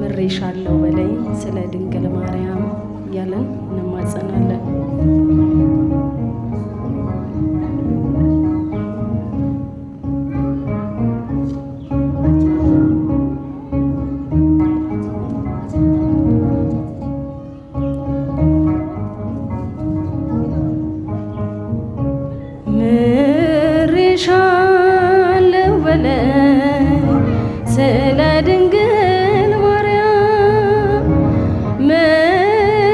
ምሬሻለሁ በለኝ ስለ ድንግል ማርያም እያለን እንማጸናለን። ምሬሻለሁ በለኝ ስለ ድንግል ማርያም ምሬሻለሁ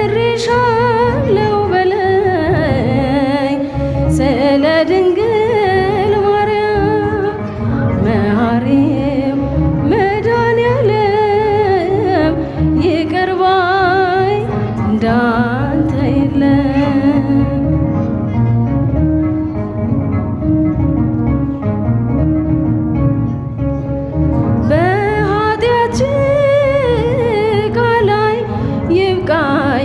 በለኝ ስለ ድንግል ማርያም መሐሪው መድኃኔዓለም ይቅር ባይ እንዳንተ የለም።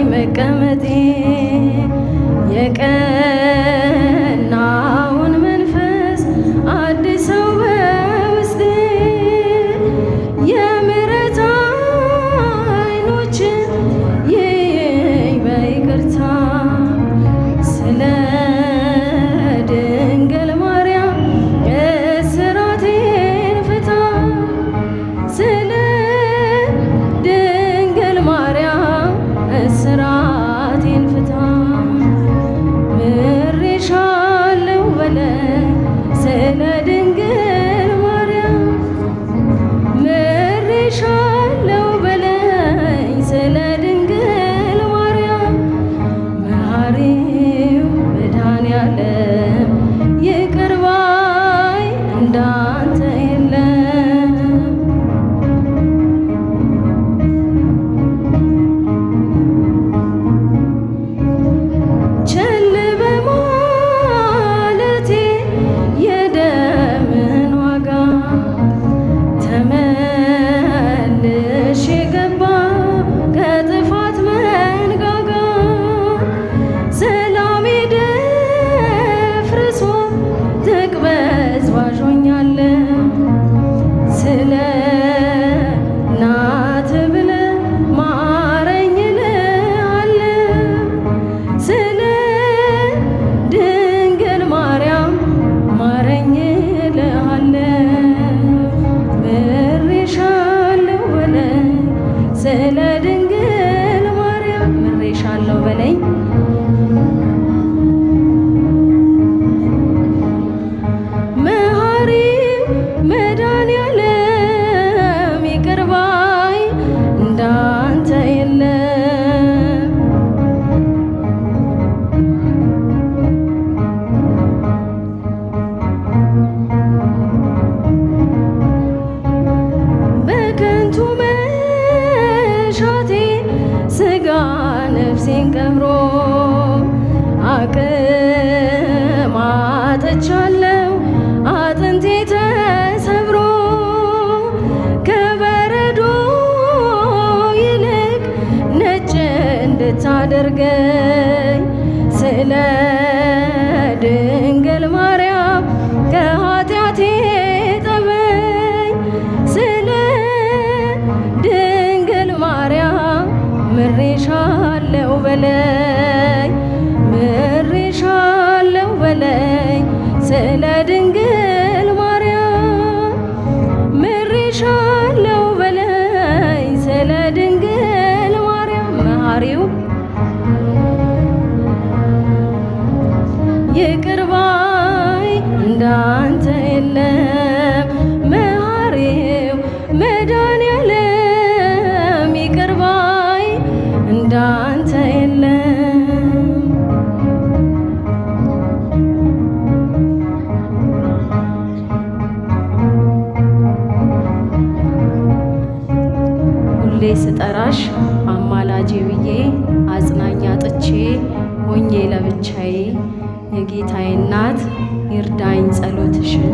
መቀመጤ የቀናውን መንፈስ አድሰው በውስጤ የምሕረት ዓይኖችን ይየኝ በይቅርታ ስለ ድንግል ማርያም እስራቴን ፍታ ስለ ድንግል ማርያም እስራቴን ፍታ ምሬሻለሁ በለኝ ስለ ድንግል ማርያም ምሬሻለሁ በለኝ ስለ ድንግል ማርያም መሐሪው መድኃኔዓለም ይቅር ባይ እንዳንተ የለም። ስለ እናት ብለህ ማረኝ እልሃለሁ ስለ ድንግል ማርያም ማረኝ እልሃለሁ ምሬሻለሁ በለኝ ስለ ድንግል ማርያም ምሬሻለሁ በለኝ መድኃኔዓለም ይቅር ባይ እንዳንተ የለም። በከንቱ መሻቴ ሥጋ ነፍሴን ቀብሮ አቅም አጥቻለሁ አጥንቴ ተሰብሮ ከበረዶ ይልቅ ነጭ እንድታደርገኝ ስለ ድንግል ማርያም ከኃጢአቴ ጠበኝ ስለ ድንግል ማርያም ምሬሻለሁ በለኝ ምሬሻለሁ በለኝ ስለ ድንግል ማርያም ምሬሻለሁ በለኝ ስለ ድንግል ማርያም መሐሪው ይቅር ባይ እንዳንተ የለም መሐሪው መድኃኔዓለም ይቅር ባይ እንዳንተ የለም። ሁሌ ስጠራሽ አማላጄ ብዬ አጽናኝ አጥቼ ሆኜ ለብቻዬ የጌታዬ እናት ይርዳኝ ጸሎትሽን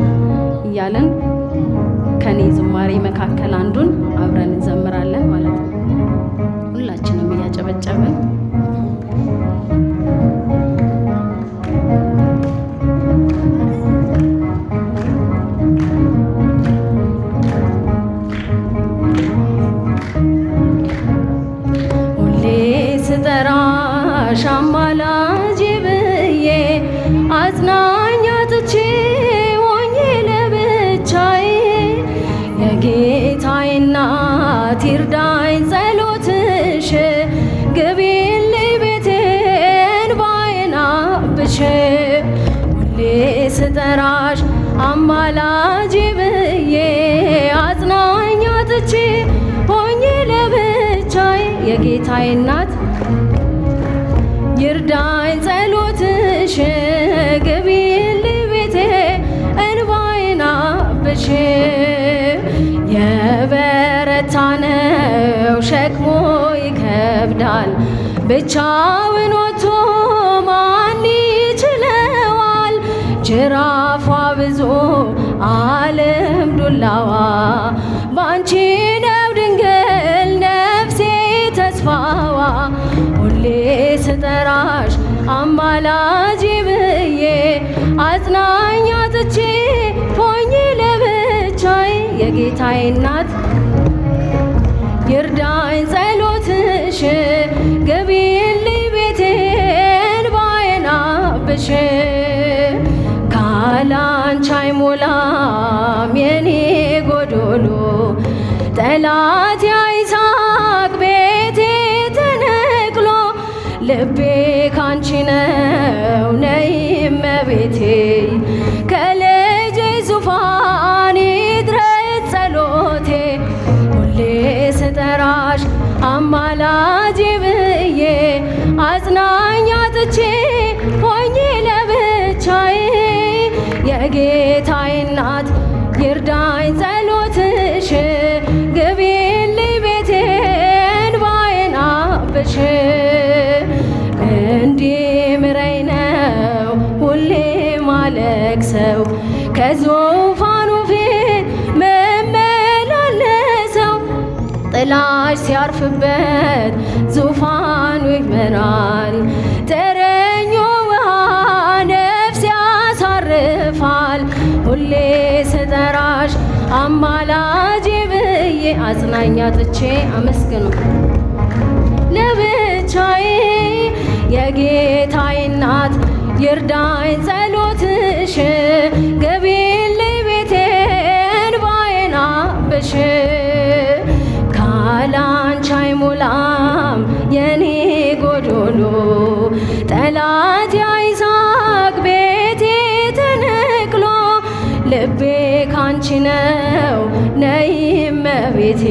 እያለን ከኔ ዝማሬ መካከል አንዱን አብረን እንዘምራለን ማለት ነው። ሁላችንም እያጨበጨብን የጌታዬ እናት ይርዳኝ ጸሎትሽ ግቢልኝ ቤቴ እንባዬን አብሽ የበረታ ነው ሸክሞ ይከብዳል ብቻውን ወጥቶ ማን ይችለዋል ጅራፏ ብዙ ዓለም ዱላዋ ባንቺ ነው ድንግል ነፍሴ ተስፋዋ ሁሌ ስጠራሽ አማላጅ ብዬ አጽናኝ አጥቼ ሆኜ ለብቻዬ የጌታዬ እናት ይርዳኝ ጸሎትሽ ግቢልኝ ቤቴ እንባዬን አብሽ ካላንቺ አይሞላም የኔ ጎዶሎ ጠላት አይሳቅ ቤቴ ተነቅሎ ልቤ ካንቺ ነው ነይ እመቤቴ ከልጄ ዙፋን ይድረስ ጸሎቴ ሁሌ ስጠራሽ አማላጅ ብዬ አጽናኝ አጥቼ ሆኜ ለብቻዬ የጌታዬ እናት ይርዳኝ ጸሎትሽ ግቢልኝ ቤቴ እንባዬን አብሽ እንዲምረኝ ነው ሁሌ ማለቅሰው ከዙፋኑ ፊት መመላለሰው ጥላሽ ሲያርፍበት ዙፋኑ ይመራል ተረኞ ውሃ ነፍስ ያሳርፋል ሁሌ ስጠራሽ አማላጅ ብዬ አጽናኝ አጥቼ አመስግኑ ለብቻዬ የጌታዬ እናት ይርዳኝ ጸሎትሽ ግቢልኝ ቤቴ እንባዬን አብሽ ካላንቺ አይሞላም የኔ ጎዶሎ ጠላት አይሳቅ ቤቴ ተነቅሎ ልቤ ካንቺ ነው ነይ እመቤቴ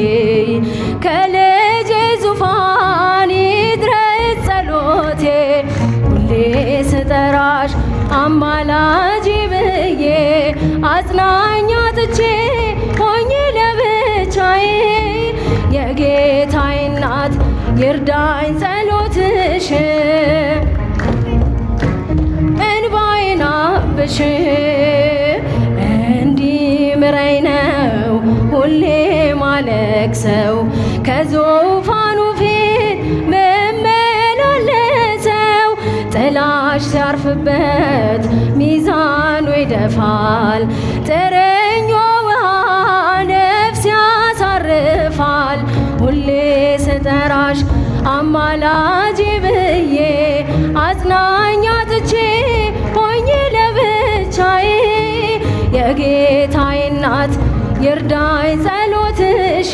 ከልጄ ዙፋን ይድረስ ጸሎቴ ሁሌ ስጠራሽ አማላጅ ብዬ አጽናኝ አጥቼ ሆኜ ለብቻዬ የጌታዬ እናት ይርዳኝ ጸሎትሽ እንባዬን አብሽ እንዲምረኝ ነው ሁሌ ማለቅሰው ከዙፋኑ ፊት መመላለሰው ጥላሽ ሲያርፍበት ሚዛኑ ይደፋል ተረኞ ውሃ ነፍስ ያሳርፋል ሁሌ ስጠራሽ አማላጅ ብዬ አጽናኝ አጥቼ ሆኜ ለብቻዬ የጌታዬ እናት ይርዳኝ ጸሎትሽ